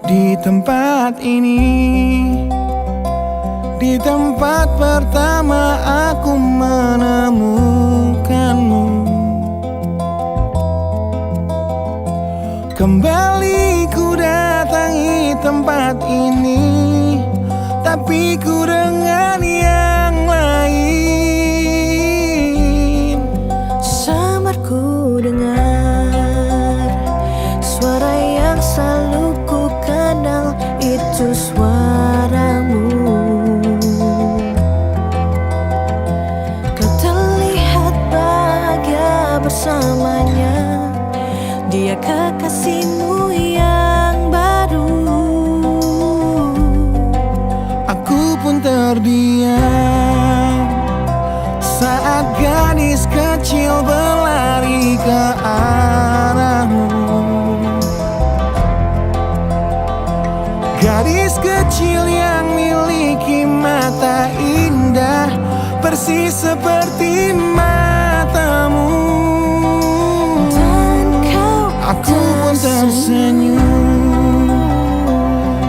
Di tempat ini, di tempat pertama aku menemukanmu. Kembali ku datangi tempat ini, tapi ku dengan yang lain. Samar ku dengar suara yang selalu ku kenal, itu suaramu. Kau terlihat bahagia bersamanya, dia kekasihmu yang baru. Aku pun terdiam saat gadis kecil berlari ke arahmu. Gadis kecil yang miliki mata indah, persis seperti matamu. Aku pun tersenyum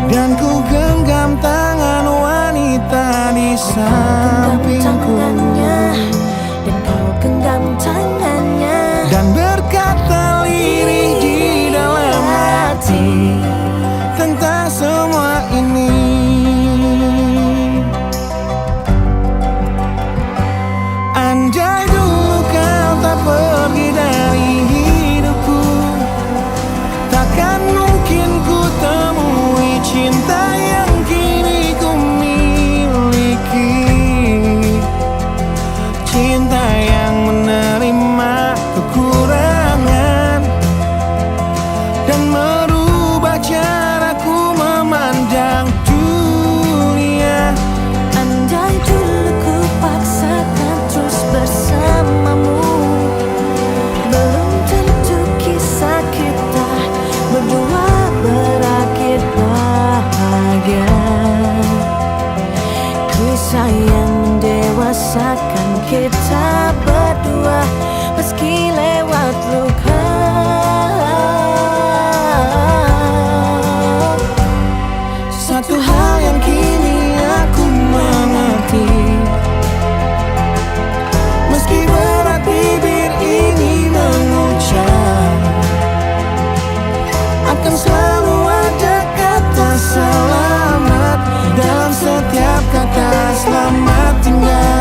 dan ku genggam tangan wanita di sampingku. Dan kau genggam tangannya Dan berkata lirih di dalam hati tentang semua ini. Andai dulu kau tak pergi dari hidupku, takkan mungkin ku temui cinta yang kini ku miliki. Cinta yang menerima kekurangan dan merubah caraku memandang dunia. Andai dulu ku paksakan terus bersamamu, belum tentu kisah kita berdua berakhir bahagia. Kisah yang mendewasakan kita berdua, meski lewat luka. Satu hal yang kini aku mengerti, meski berat bibir ini mengucap, akan selalu ada kata selamat dalam setiap kata selamat tinggal.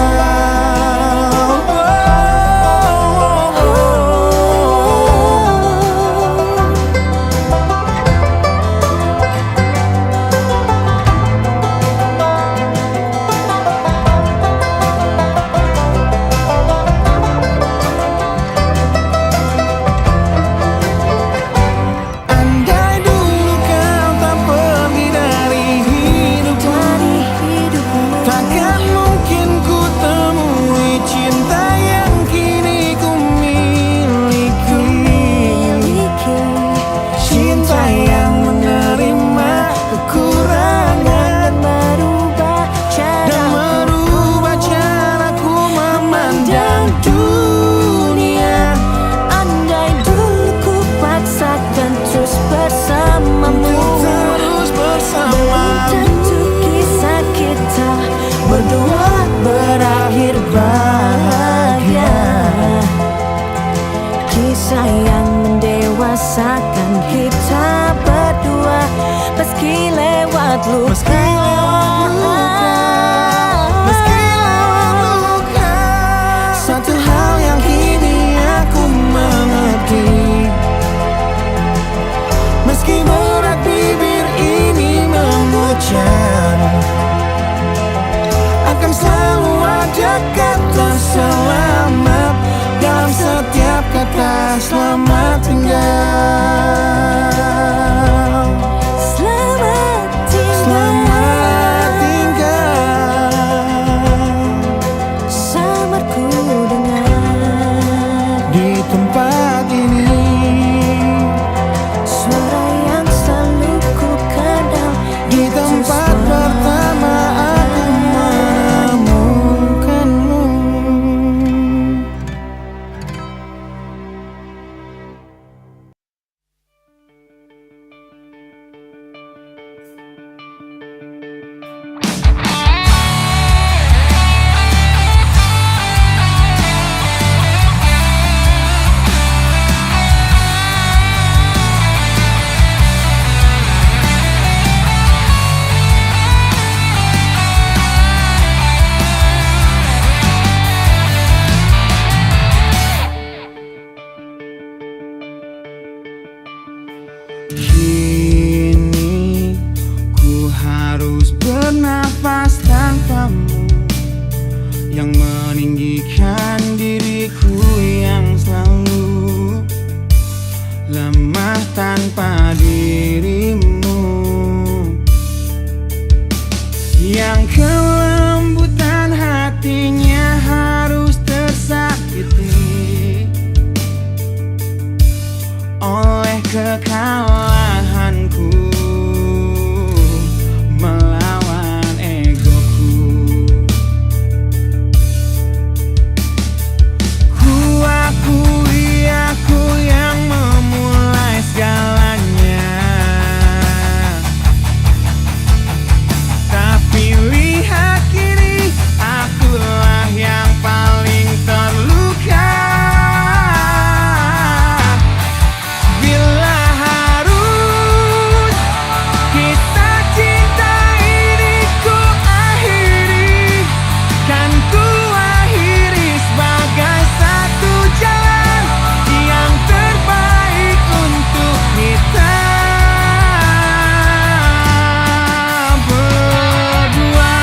Andai dulu kau tak pergi dari hidupku, takkan mungkin ku temui cinta yang kini ku miliki. Cinta yang menerima kekurangan dan merubah caraku memandang dunia. Andai dulu ku paksakan terus bersamamu, Terus bersama, belum tentu kisah kita berdua berakhir bahagia. Kisah yang mendewasakan kita berdua, meski lewat luka. meski lewat luka. Satu hal yang kini aku mengerti, meski berat bibir ini mengucap, akan selalu ada kata selamat dalam setiap kata selamat tinggal. Selamat tinggal. Selamat tinggal Samar ku dengar di tempat ini, suara yang selalu ku kenal, di tempat pertama aku menemukanmu. yang meninggikan diriku yang selalu lemah tanpa dirimu, yang kelembutan hatinya harus tersakiti oleh kekalahanku melawan egoku. Ku akui aku yang memulai segalanya, tapi lihat kini akulah yang paling terluka. Bila harus kisah cinta ini ku akhiri, kan ku akhiri sebagai satu jalan yang terbaik untuk kita berdua.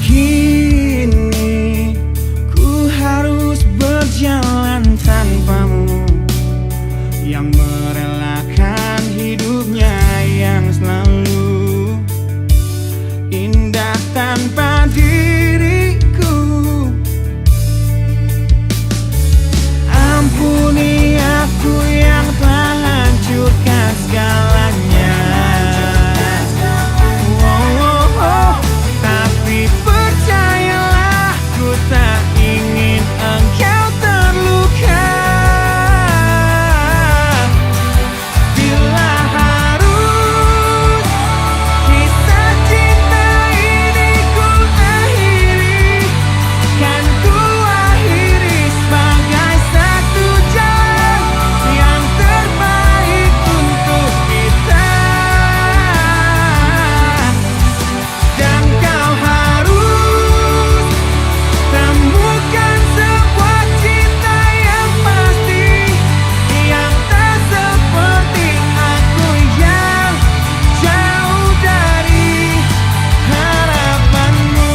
Kini ku harus berjalan tanpamu, yang merelakan hidupnya yang selalu indah tanpa diriku. Ampuni aku yang telah hancurkan segalanya. Tapi percayalah, ku tak ingin engkau terluka. Bila harus kisah cinta ini ku akhiri, kan ku akhiri sebagai satu jalan yang terbaik untuk kita. Dan kau harus temukan sebuah cinta yang pasti, yang tak seperti aku yang jauh dari harapanmu.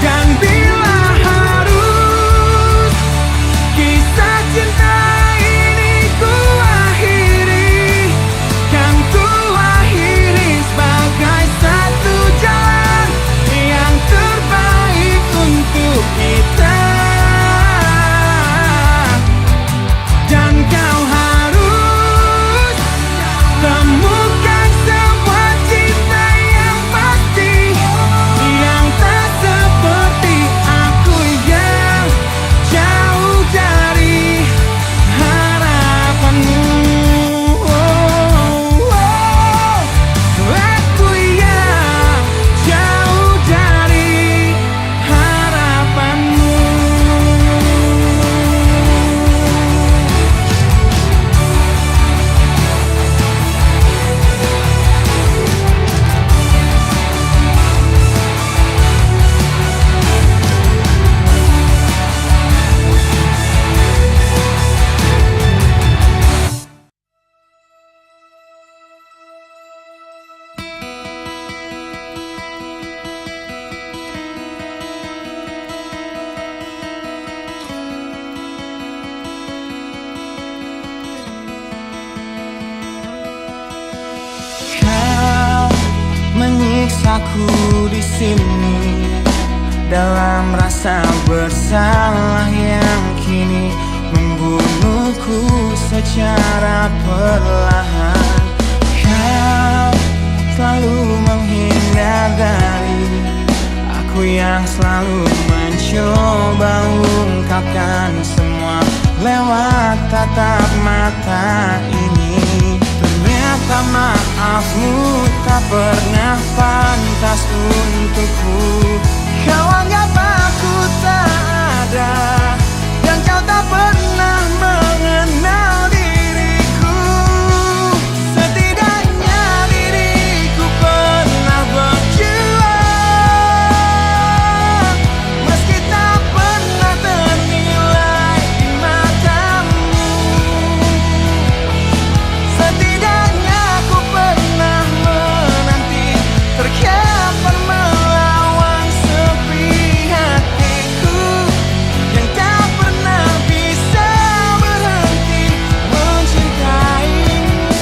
Dan bila harus kisah cinta ini ku akhiri, kan ku akhiri sebagai satu jalan yang terbaik untuk kita. Dan kau harus temukan sebuah cinta yang pasti, yang tak seperti aku yang jauh dari harapanmu. Aku yang jauh dari harapanmu. Kau menyiksaku di sini dalam rasa bersalah yang kini membunuhku secara perlahan. Kau selalu menghindar dari aku yang selalu mencoba ungkapkan semua lewat tatap mata ini. maafmu tak pernah pantas untukku. Kau anggap aku tak ada, dan kau tak pernah mengenal diriku. Setidaknya diriku pernah berjuang, meski tak pernah ternilai di matamu. Setidaknya aku pernah menanti, terkapan melawan sepi hatiku yang tak pernah bisa berhenti mencintaimu.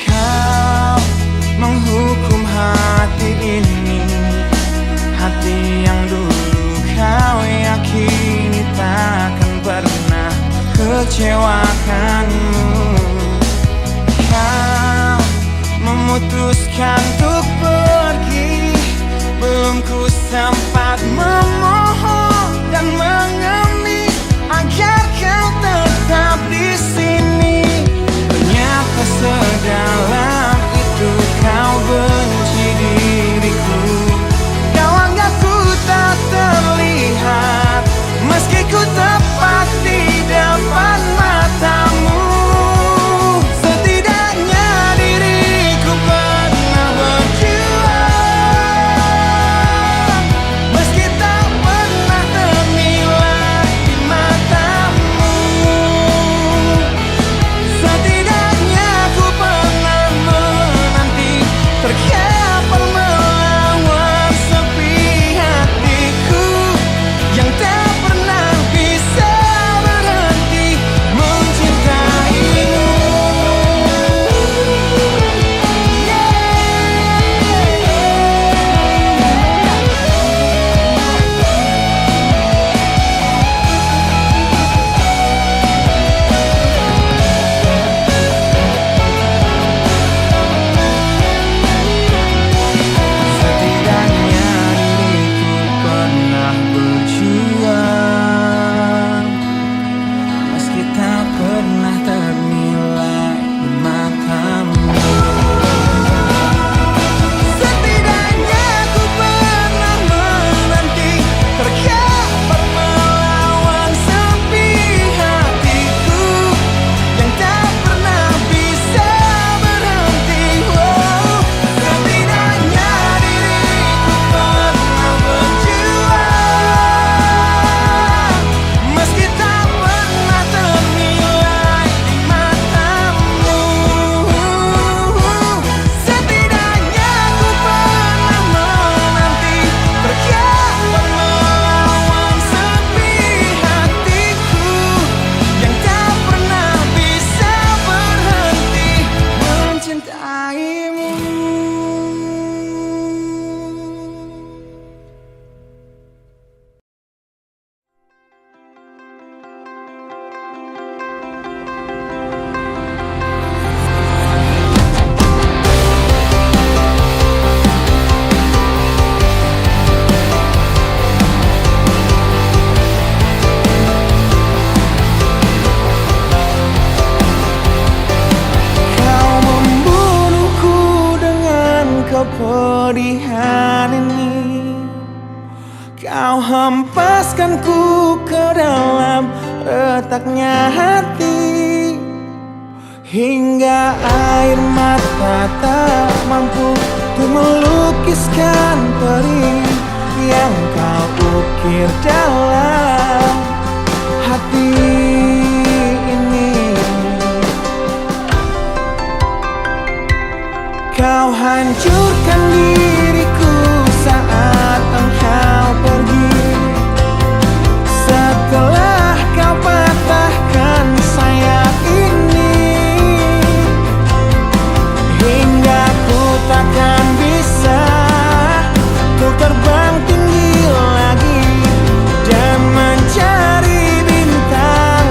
Kau menghukum hati ini, hati yang dulu kau yakini takkan pernah kecewakanmu. Kau memutuskan untuk pergi, belum ku sempat memohon dan mengemis agar kau tetap di sini. Ternyata sedalam itu kau benci diriku. Kau anggap ku tak terlihat, meski ku tepat di depan matamu. Setidaknya diriku pernah berjuang, meski tak pernah ternilai di matamu. Setidaknya ku pernah menanti, terkapan melawan sepi hatiku yang tak pernah bisa berhenti mencintaimu. Setidaknya diriku pernah berjuang, meski tak pernah ternilai di matamu. Setidaknya ku pernah menanti, terkapan melawan sepi hatiku yang tak pernah bisa berhenti. Setidaknya diriku pernah berjuang, meski tak pernah ternilai di matamu. Setidaknya ku pernah menanti, terkapan melawan sepi hatiku yang tak pernah bisa berhenti mencintaimu. Kau membunuhku dengan kepedihan ini. Kau hempaskanku ke dalam retaknya hati, hingga air mata tak mampu untuk melukiskan perih yang kau ukir dalam hati ini. Kau hancurkan diriku saat engkau pergi. Setelah kau patahkan sayap ini, hingga ku takkan bisa untuk terbang tinggi lagi dan mencari bintang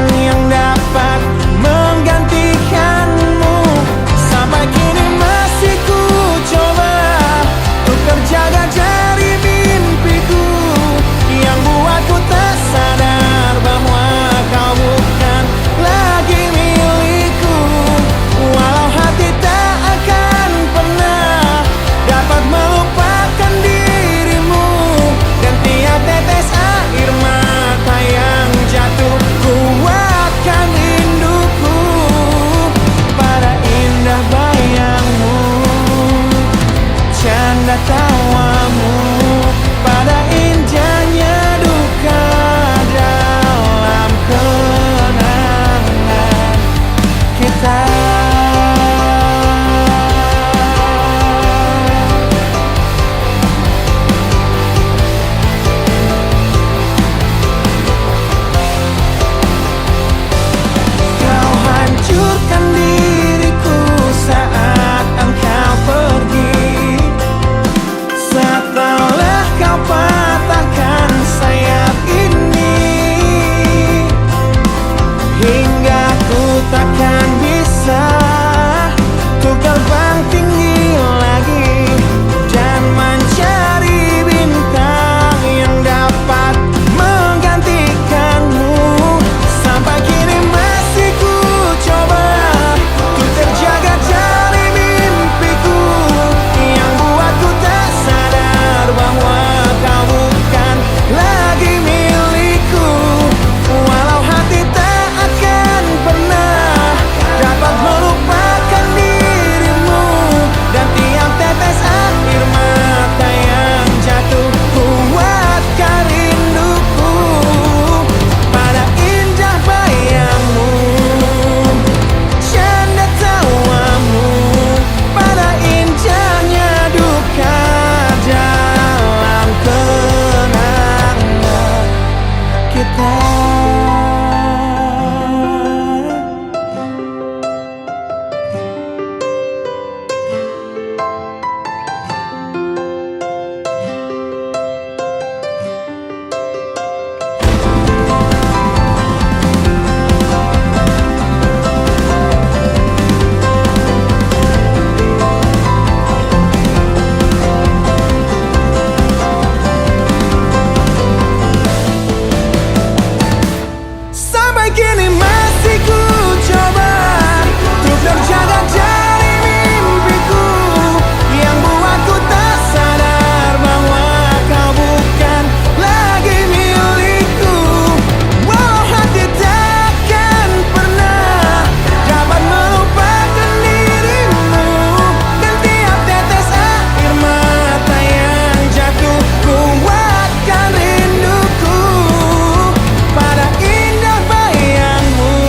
Sampai kini masih ku coba untuk terjaga dari mimpiku yang buatku tak sadar bahwa kau bukan lagi milikku. Walau hati takkan pernah dapat melupakan dirimu, dan tiap tetes air mata yang jatuh kuatkan rinduku pada indah bayangmu,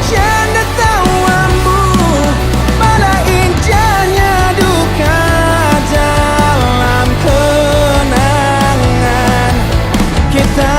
canda tawamu, pada indahnya duka dalam kenangan kita.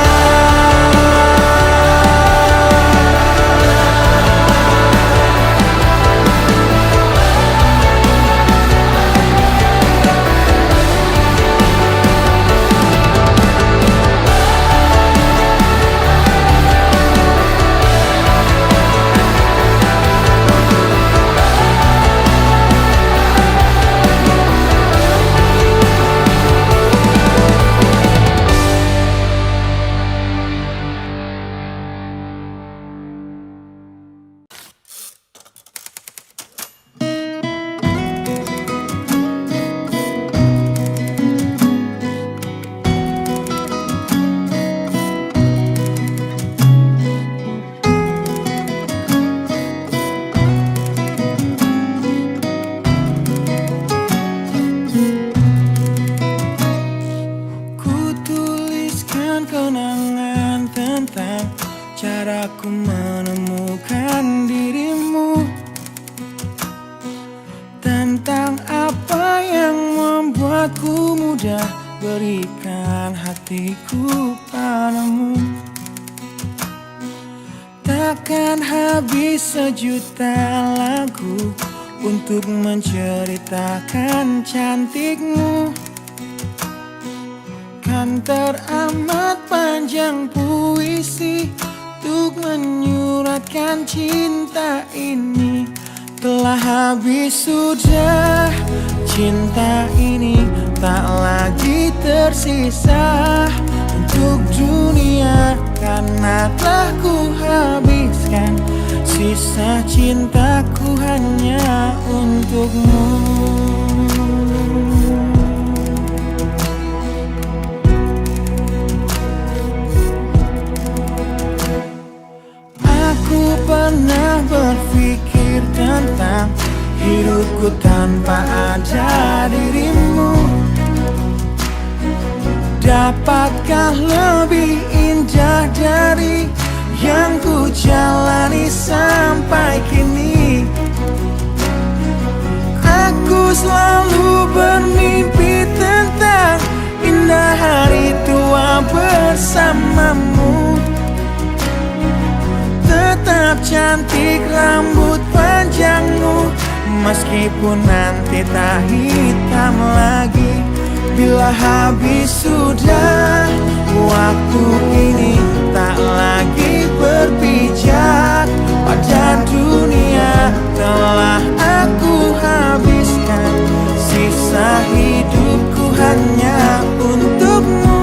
Ku tuliskan kenangan tentang caraku menemukan dirimu, tentang apa yang membuatku mudah berikan hatiku padamu. Takkan habis sejuta lagu untuk menceritakan cantikmu. Kan teramat panjang puisi untuk menyuratkan cinta ini. Telah habis sudah cinta ini, tak lagi tersisa untuk dunia, karena telah ku habiskan sisa cintaku hanya untukmu. Aku pernah berpikir tentang hidupku tanpa ada dirimu. Dapatkah lebih indah dari yang ku jalani sampai kini? Aku selalu bermimpi tentang indah hari tua bersamamu. Tetap cantik rambut panjangmu, meskipun nanti tak hitam lagi. Bila habis sudah waktu ini, tak lagi berpijak pada dunia. Telah aku habiskan sisa hidupku hanya untukmu,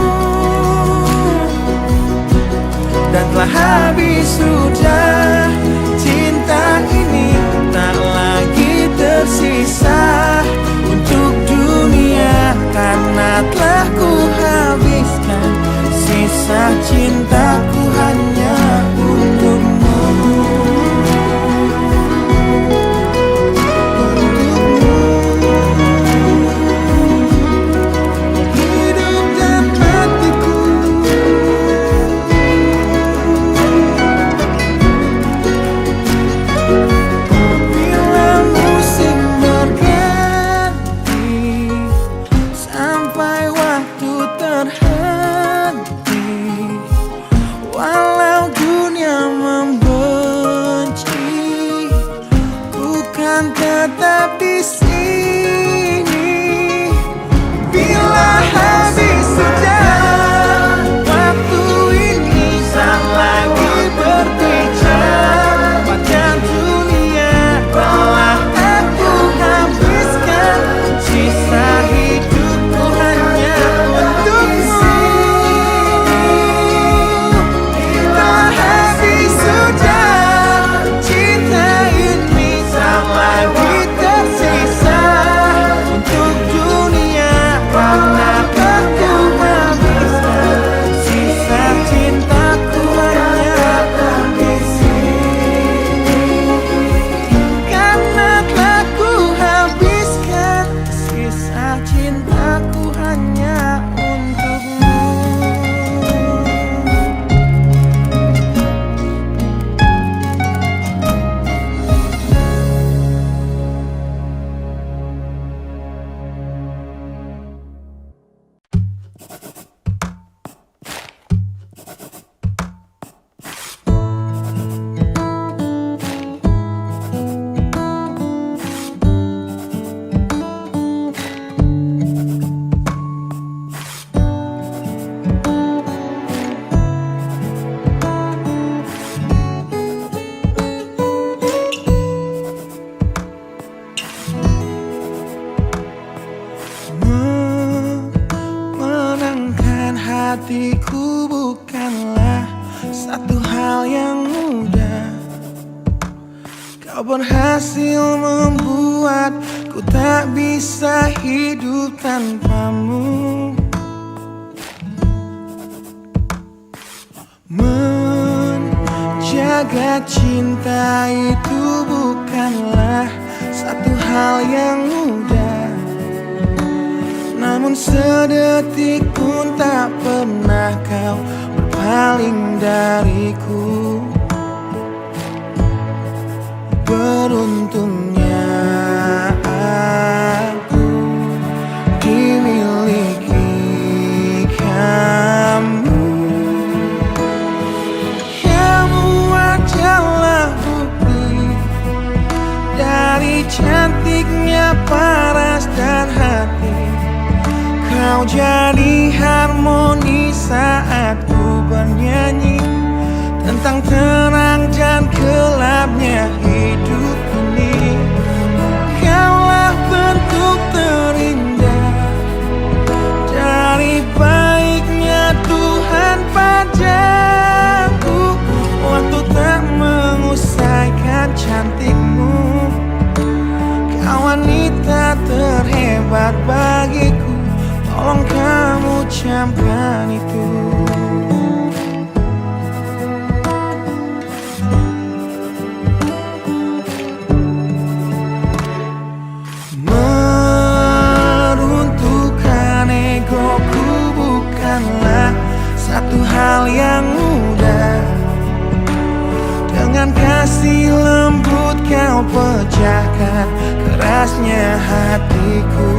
dan telah habis sudah cinta ini, tak lagi tersisa untuk dunia, karena telah ku habiskan sisa cintaku hanya untukmu. Hidup dan hatiku, bila musim berganti, sampai waktu terhenti, walau dunia membenci, ku kan tetap di sini. Bila habis sudah waktu ini, tak lagi berpijak pada dunia. Telah aku habiskan sisa hidupku hanya untukmu. Bila hal yang mudah. Kau berhasil membuat ku tak bisa hidup tanpamu. Menjaga cinta itu bukanlah satu hal yang mudah, namun sedetik pun tak pernah kau berpaling dariku. Beruntungnya aku dimiliki kamu. Kamu adalah bukti dari cantiknya paras dan hati. Kau jadi harmoni saat ku bernyanyi tentang terang dan gelapnya hidup ini. Kaulah bentuk terindah dari baiknya Tuhan padaku. Waktu tak mengusaikan cantikmu. Kau wanita terhebat bagiku. Tolong kamu camkan itu. Meruntuhkan egoku bukanlah satu hal yang mudah. Dengan kasih lembut kau pecahkan kerasnya hatiku.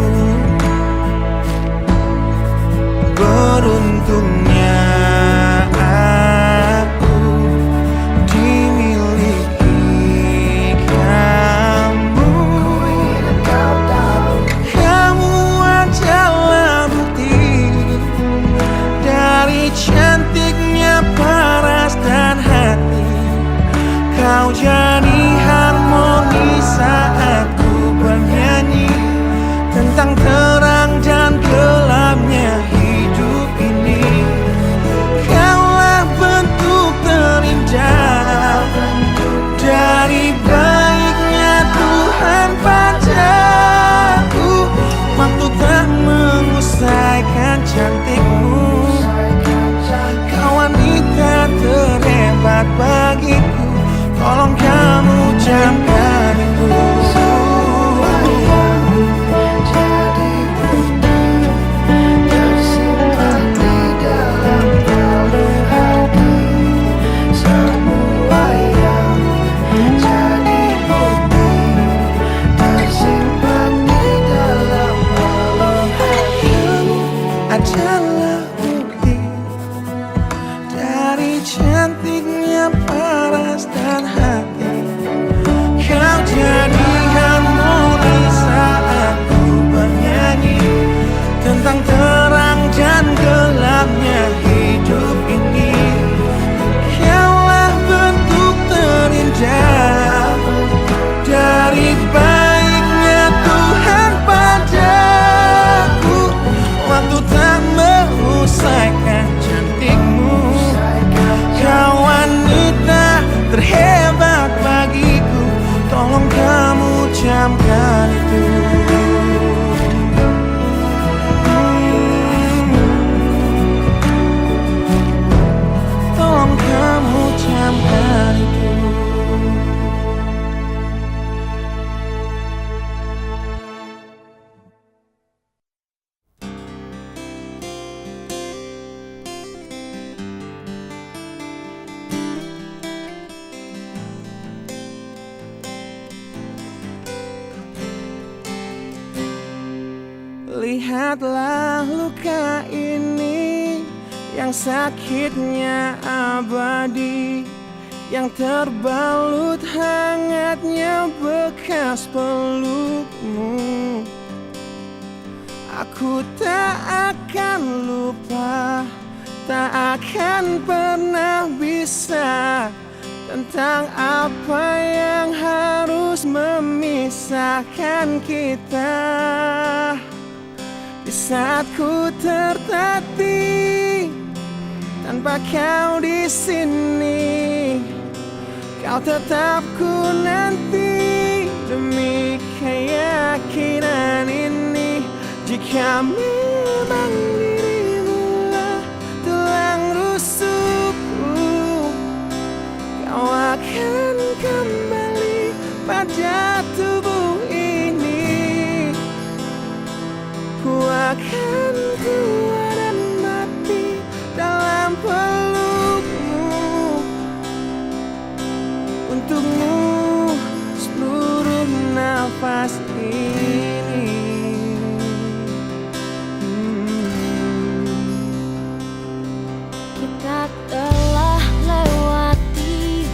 Beruntungnya aku dimiliki kamu. Kamu adalah bukti dari cantiknya paras dan hati. Kau jadi harmoni saat ku bernyanyi tentang terang dan gelapnya hidup ini. Kaulah bentuk terindah dari baiknya Tuhan padaku. Waktu tak mengusaikan cantikmu. Kau wanita terhebat bagiku. Tolong kamu camkan itu. Adalah bukti dari cantiknya paras dan hati. Kau jadi harmoni saat ku bernyanyi tentang terang dan gelapnya hidup ini. Kaulah bentuk terindah dari baiknya Tuhan padaku. Waktu tak mengusaikan cantikmu. Kau wanita terhebat bagiku. Tolong kamu camkan itu. Tolong kamu camkan itu. Lihatlah luka ini yang sakitnya abadi, yang terbalut hangatnya bekas pelukmu. Aku tak akan lupa, tak akan pernah bisa tentang apa yang harus memisahkan kita. Di saat ku tertatih tanpa kau di sini. Kau tetap ku nanti demi keyakinan ini. Jika memang dirimulah tulang rusukku, kau akan kembali pada tubuh ini. Ku akan keluar dan mati dalam pelukmu. Untukmu seluruh nafas ini. Kita telah lewati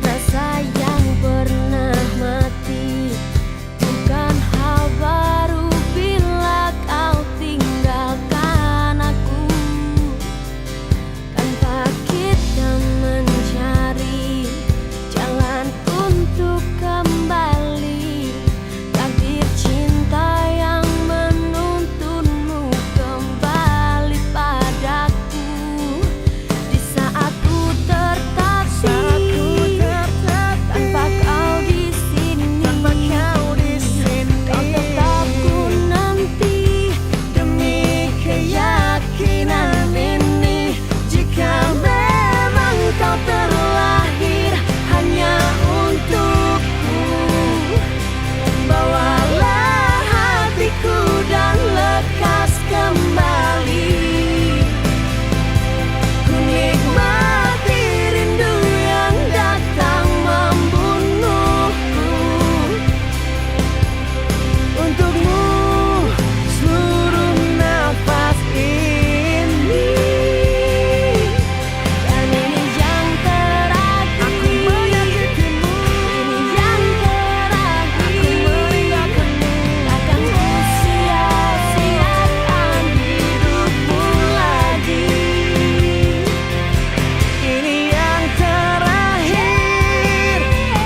rasa yang pernah mati. Bukan hal baru bila kau tinggalkan aku. Tanpa kita mencari jalan untuk kembali, takdir cinta yang menuntunmu kembali padaku. Di saat ku tertatih tanpa kau di sini, kau tetap ku nanti demi keyakinan ini. Jika memang kau terlahir hanya untukku, bawalah hatiku dan lekas kembali. Ku nikmati rindu yang datang membunuhku. Untukmu seluruh nafas ini. Dan ini yang terakhir. Aku menyakitimu. Ini yang terakhir. Takkan ku sia-siakan hidupmu lagi. Ini yang terakhir,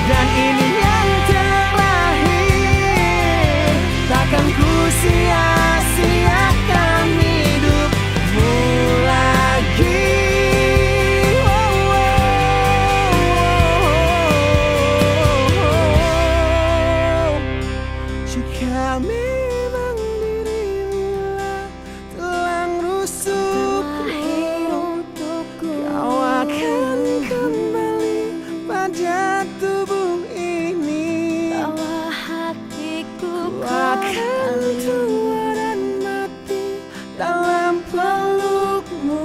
dan ini yang terakhir. Takkan ku sia-siakan hidupmu lagi. Jika memang dirimulah tulang rusukku, Terakhir untukku, kau akan kembali pada tubuh ini. bawa hatiku Ku akan tua dan mati dalam pelukmu.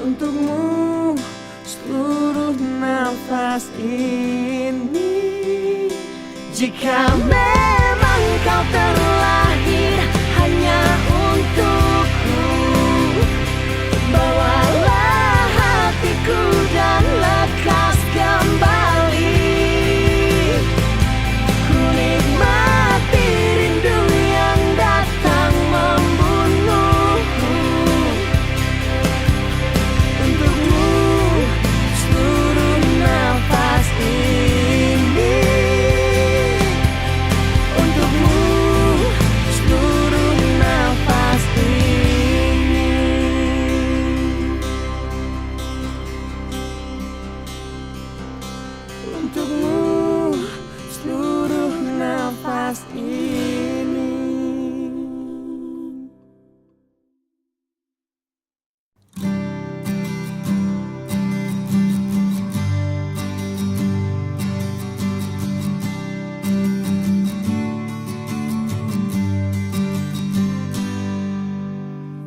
Untukmu seluruh nafas ini. Jika memang kau terlahir hanya untukku, bawalah hatiku dan lekas kembali. Ku nikmati rindu yang datang membunuhku. Untukmu seluruh nafas ini. Untukmu seluruh nafas ini. Untukmu seluruh nafas ini.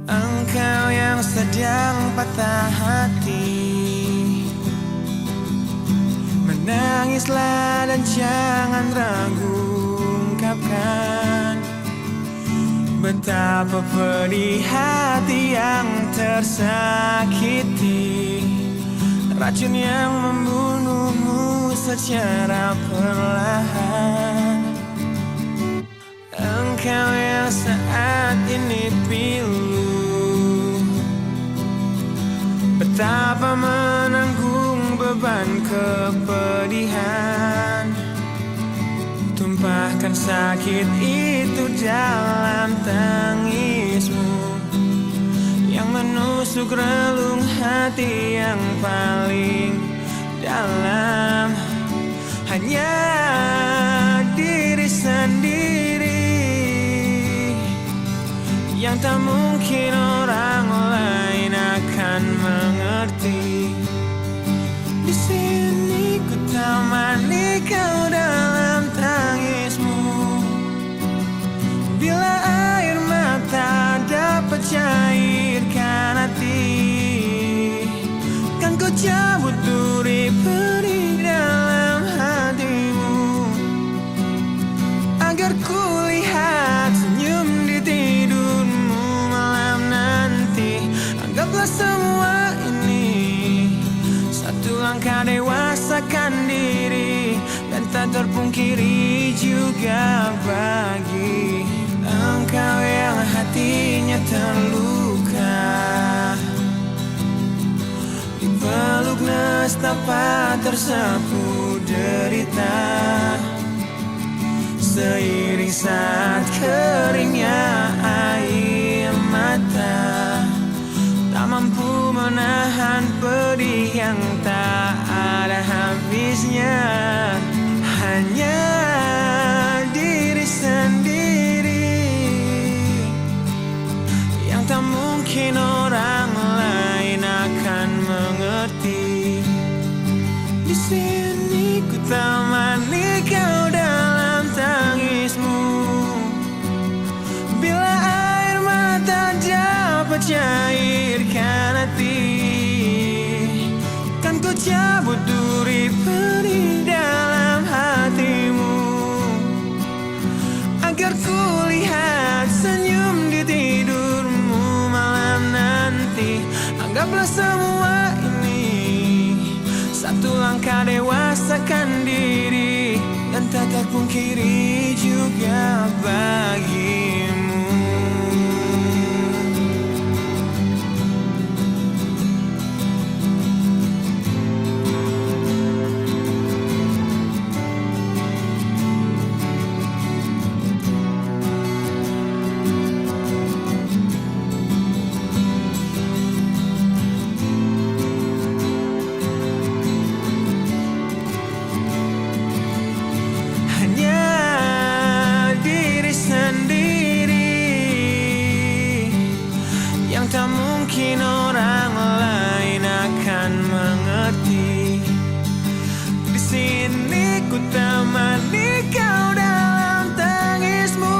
Engkau yang sedang patah hati, menangislah dan jangan ragu ungkapkan betapa pedih hati yang tersakiti. Racun yang membunuhmu secara perlahan. Engkau yang saat ini pilu, betapa menanggung beban kepedihan. Tumpahkan sakit itu dalam tangismu yang yang menusuk relung hati yang paling dalam. Hanya diri sendiri yang tak mungkin orang lain akan mengerti. Di sini ku temani kau dalam tangismu. Bila air mata dapat cairkan hati, kan ku cabut duri perih dalam hatimu, agar ku lihat senyum di tidurmu malam nanti. Anggaplah semua ini satu langkah dewasakan diri, dan tak terpungkiri juga bagi engkau yang hatinya terluka. Dipeluk nestapa tersapu derita, seiring saat keringnya air mata, tak mampu menahan pedih yang tak ada habisnya. Hanya diri sendiri yang tak mungkin orang lain akan mengerti. Di sini ku temani kau dalam tangismu. Bila air mata dapat cairkan hati, kan ku cabut duri perih dalam hatimu, agar ku lihat senyum di tidurmu malam nanti. Anggaplah semua ini satu langkah dewasakan diri, dan tak terpungkiri juga bagimu. Tak mungkin orang lain akan mengerti. Di sini ku temani kau dalam tangismu.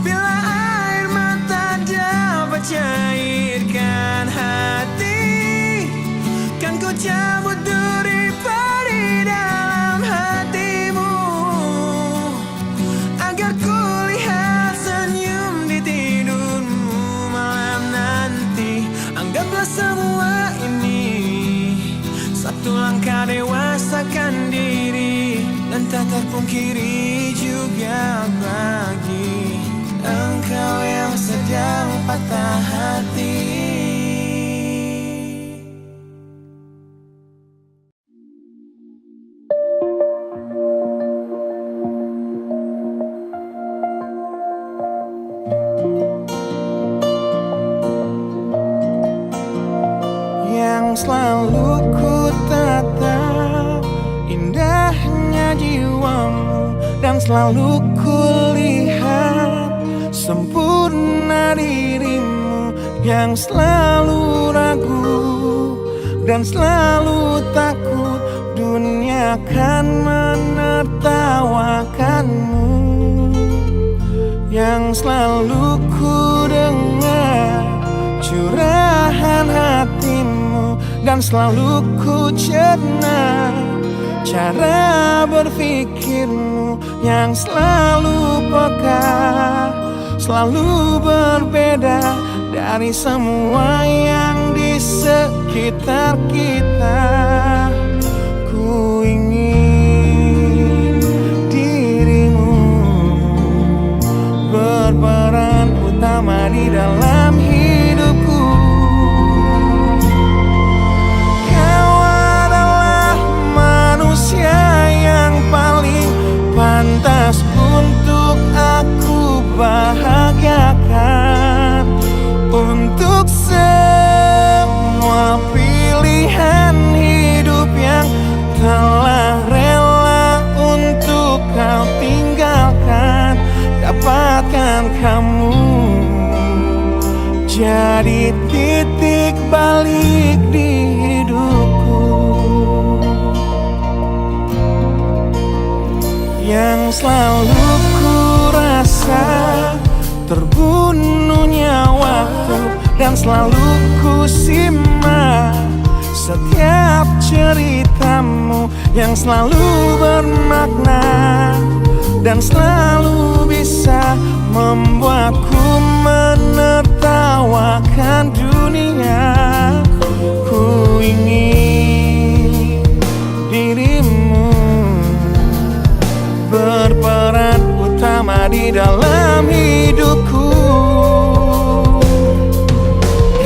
Bila air mata dapat cairkan hati, kan ku cabut duri perih dalam hatimu, agar ku lihat senyum di tidurmu malam nanti. Anggaplah semua ini satu langkah dewasakan diri, dan tak terpungkiri juga bagi engkau yang sedang patah hati. Selalu ku tatap indahnya jiwamu, dan selalu ku lihat sempurna dirimu, yang selalu ragu dan selalu takut dunia akan menertawakanmu, yang selalu ku dengar curahan hatimu, dan selalu ku cerna cara berpikirmu, yang selalu peka, selalu berbeda dari semua yang di sekitar kita. Ku ingin dirimu berperan utama di dalam hidupku. Kau adalah manusia yang paling pantas untuk aku bahagiakan, terbunuhnya waktu, dan selalu ku simak setiap ceritamu yang selalu bermakna dan selalu bisa membuatku menertawakan dunia. Ku ingin dirimu berperan utama di dalam hidupku.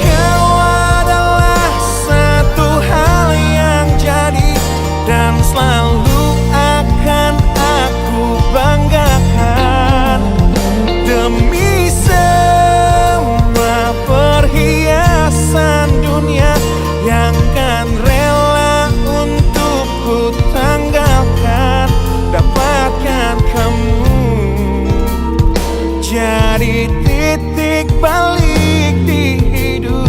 Kau adalah satu hal yang jadi dan selalu akan aku banggakan. Demi semua perhiasan dunia yang kan rela untuk ku tanggalkan, dapatkan kamu jadi titik balik di hidupku.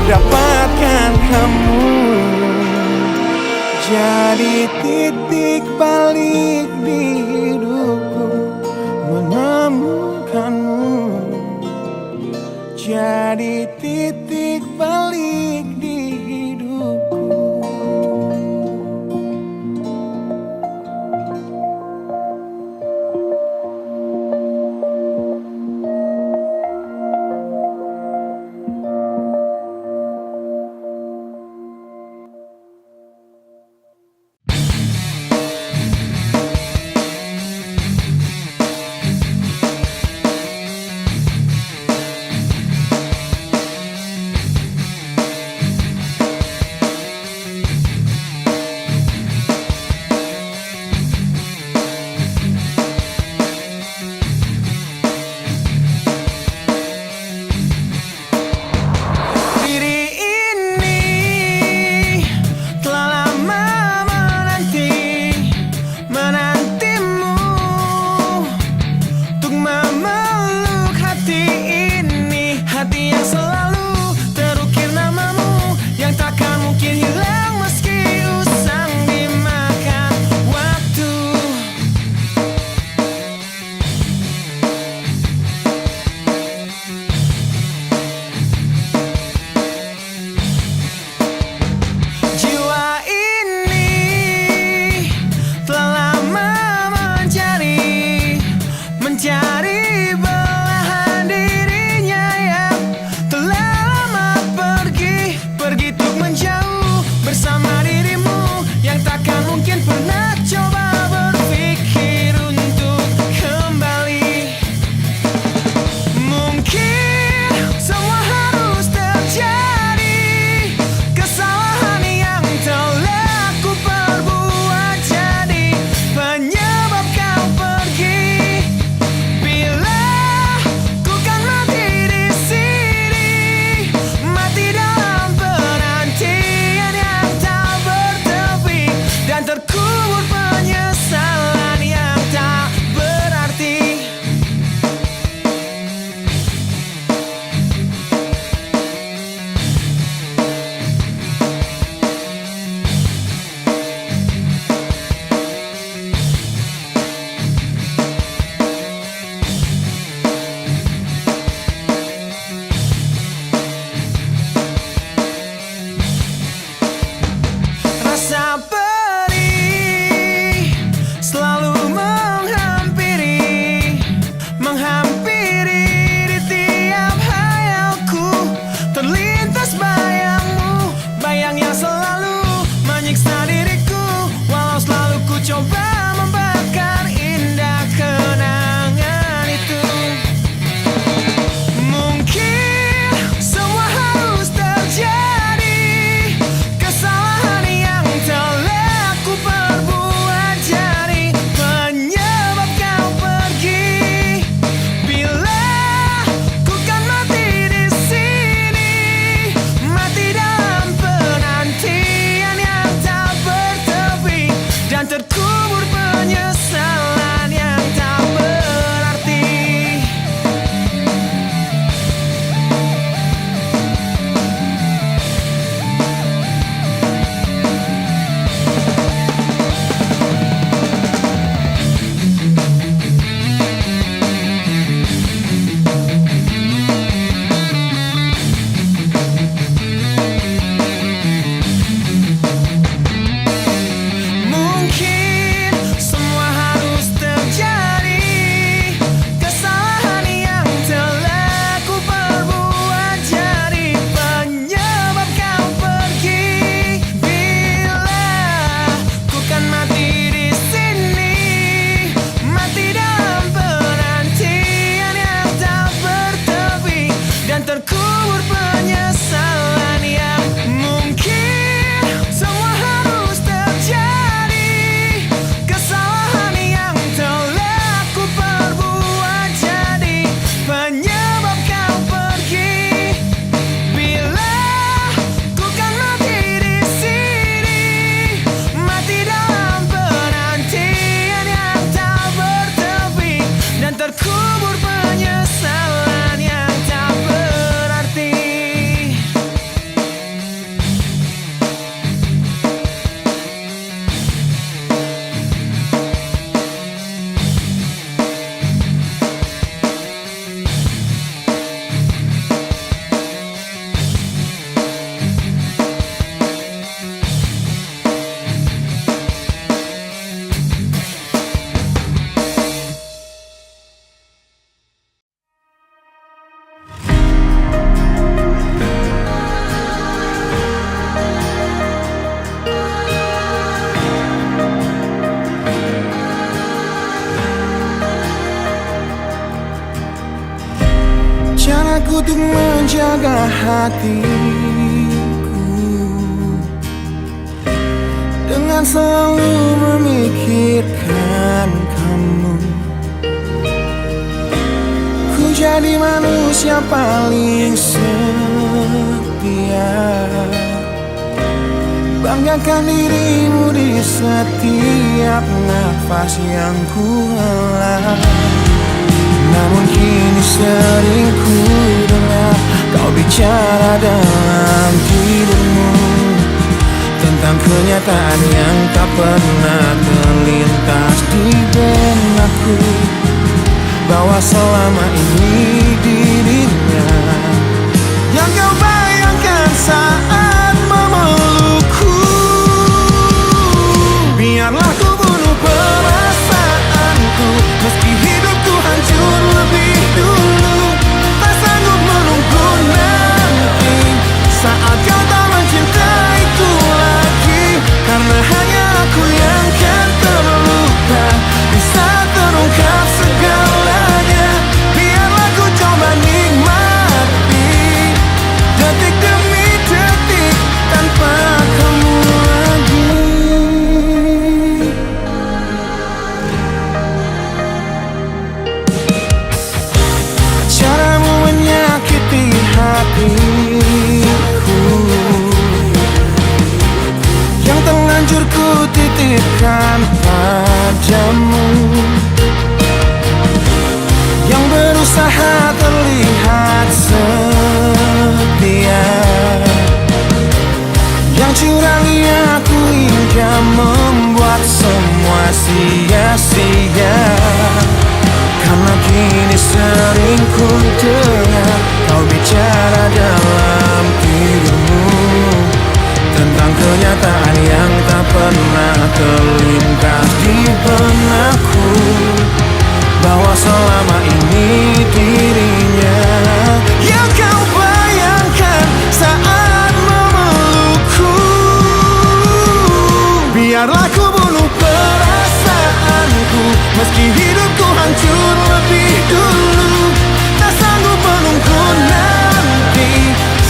Dapatkan kamu jadi titik balik di hidupku. Menemukanmu jadi titik balik di hidupku. aku untuk menjaga hatiku dengan selalu memikirkan kamu. Ku jadi manusia paling setia, banggakan dirimu di setiap nafas yang ku hela. Namun kini sering ku dengar kau bicara dalam tidurmu tentang kenyataan yang tak pernah terlintas di benakku, bahwa selama ini dirinya yang kau bayangkan saat memelukku. Biarlah ku bunuh perasaanku, meski hidupku hancur lebih dulu. Tak sanggup menunggu nanti saat kau tak mencintaiku lagi, karena hanya aku yang kan terluka di saat terungkap segalanya. Biarlah ku coba nikmati detik demi detik tanpa kamu lagi. Caramu menyakiti hatiku yang terlanjur ku titipkan padamu, yang berusaha terlihat setia, yang curangi aku hingga membuat semua sia-sia. Karena kini sering ku dengar kau bicara dalam tidurmu tentang kenyataan yang tak pernah terlintas di benakku, bahwa selama ini dirinya yang kau bayangkan saat memelukku. Biarlah ku bunuh perasaanku, meski hidupku hancur lebih dulu. Tak sanggup menunggu nanti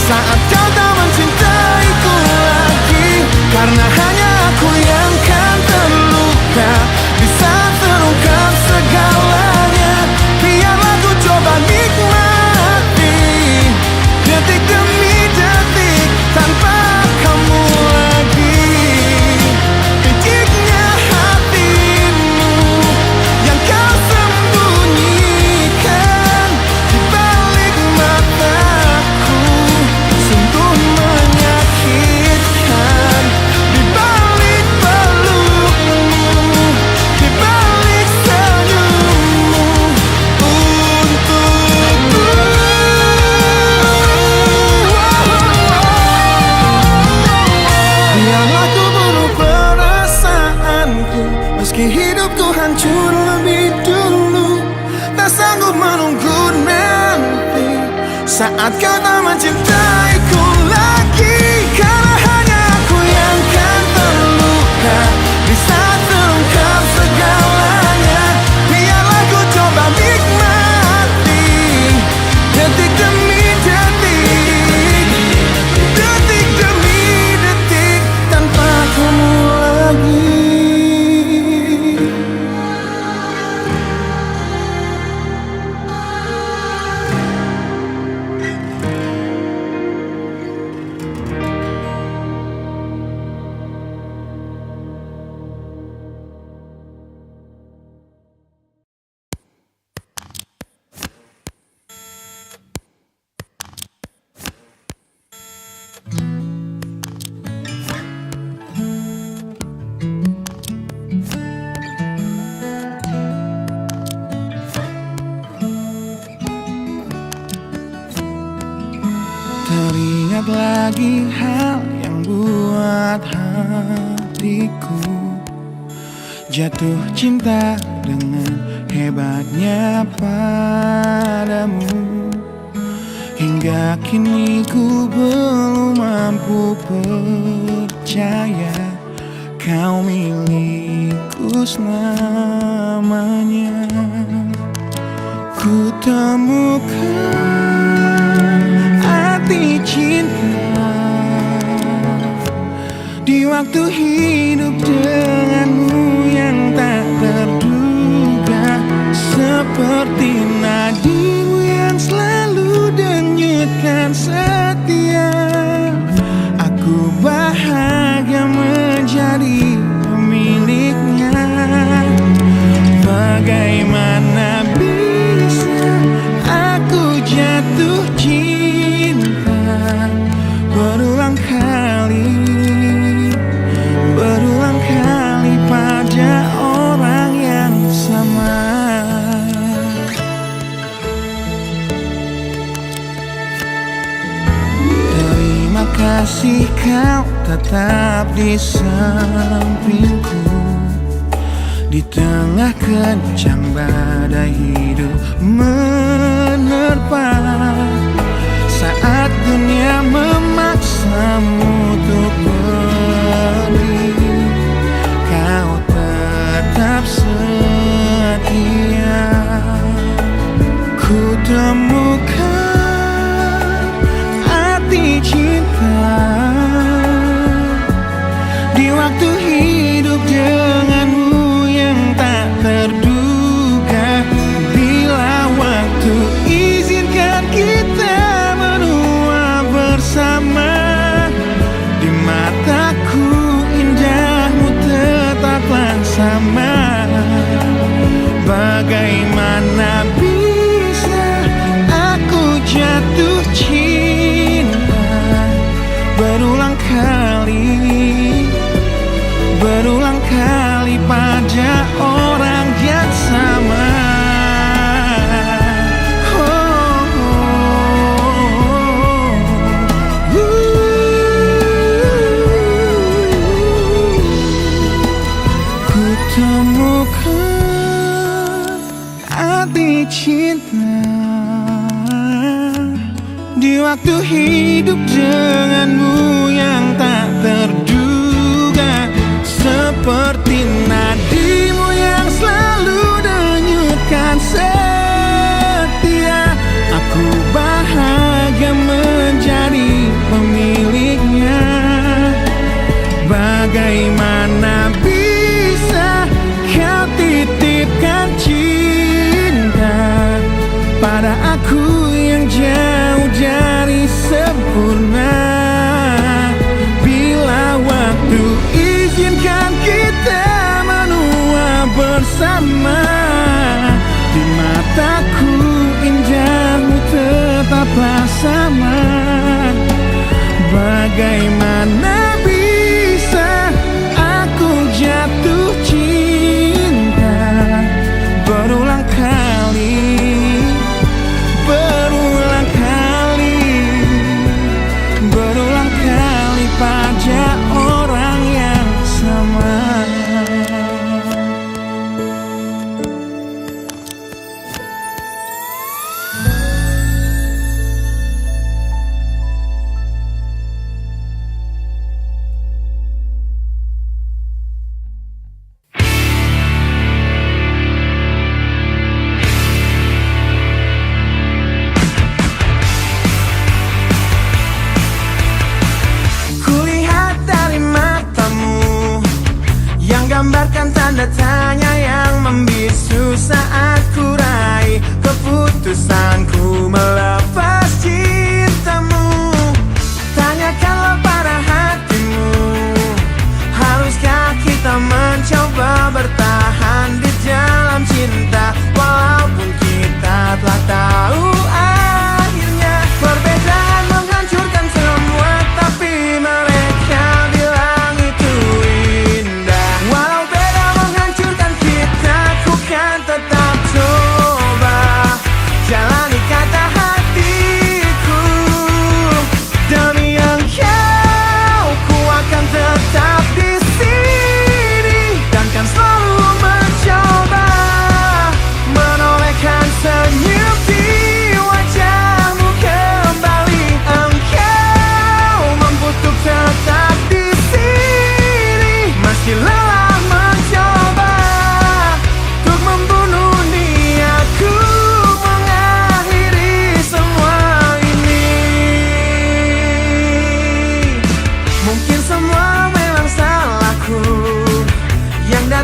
saat kau tak mencintaiku lagi, karena hanya aku yang kan terluka di saat terungkap segalanya. Biarlah ku coba nikmati detik demi detik tanpa kamu lagi. Piciknya hatimu yang kau sembunyikan di balik mataku, sungguh menyakitkan. Di balik pelukmu, di balik senyummu untukku. Biarlah ku bunuh perasaanku, meski hidupku hancur lebih dulu. Tak sanggup menunggu nanti saat kau tak mencintaiku lagi, karena hanya aku yang kan terluka di saat terungkap segalanya. Biarlah ku coba nikmati detik demi detik, detik demi detik tanpa kamu lagi. Teringat lagi hal yang buat hatiku jatuh cinta dengan hebatnya padamu. Hingga kini ku belum mampu percaya kau milikku selamanya. Ku temukan arti cinta. Di waktu hidup denganmu yang tak terduga, seperti nadimu yang selalu denyutkan setia. Aku bahagia menjadi pemiliknya. Bagaimana bisa aku jatuh cinta berulang kali pada orang yang sama. Terima kasih kau tetap di sampingku di tengah kencang badai hidup menerpa. Saat dunia memaksamu untuk pergi, kau tetap setia. Ku temukan arti cinta di waktu hidup denganmu yang tak terduga. Bila waktu izinkan kita menua bersama, di mataku indahmu tetaplah sama. Bagaimana bisa aku jatuh cinta berulang kali pada orang yang sama. Ku temukan arti cinta di waktu hidup denganmu yang tak terduga, seperti nadimu yang selalu denyutkan setia. Aku bahagia menjadi pemiliknya. Bagaimana bisa kau titipkan cinta pada aku yang jauh dari sempurna? Bila waktu izinkan kita menua bersama, di mataku indahmu tetaplah sama. Bagaimana bisa aku jatuh cinta berulang kali pada orang yang sama. Gambarkan tanda tanya yang membisu saat ku raih keputusanku melepas cintamu. Tanyakanlah pada hatimu, haruskah kita mencoba bertahan di dalam cinta, walaupun kita telah tahu akhirnya perbedaan menghancurkan semua, tapi mereka bilang itu indah. Walau beda menghancurkan kita, ku kan tetap coba jalani kata hatiku.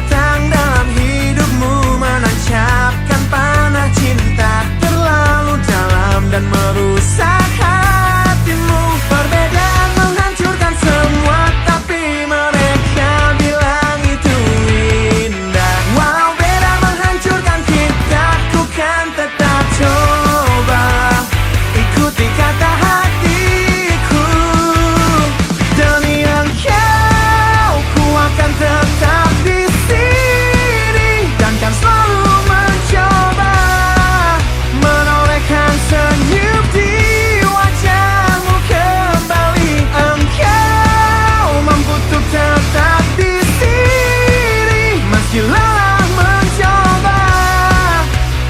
datang dalam hidupmu, menancapkan panah cinta terlalu dalam dan merusak hatimu. Perbedaan menghancurkan semua, tapi mereka bilang itu indah. Walau beda menghancurkan kita, ku kan tetap coba ikuti kata hatiku. Demi engkau, ku akan tetap di sini dan kan selalu mencoba menorehkan senyum di wajahmu kembali. Engkau mampu untuk tetap di sini meski lelah mencoba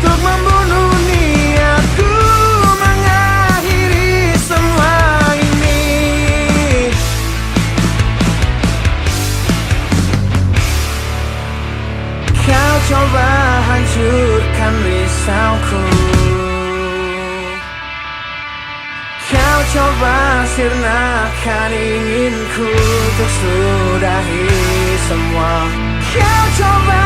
untuk membunuh niatku mengakhiri semua ini. Kau coba hancurkan risauku, kau coba sirnakan inginku untuk sudahi semua. Kau coba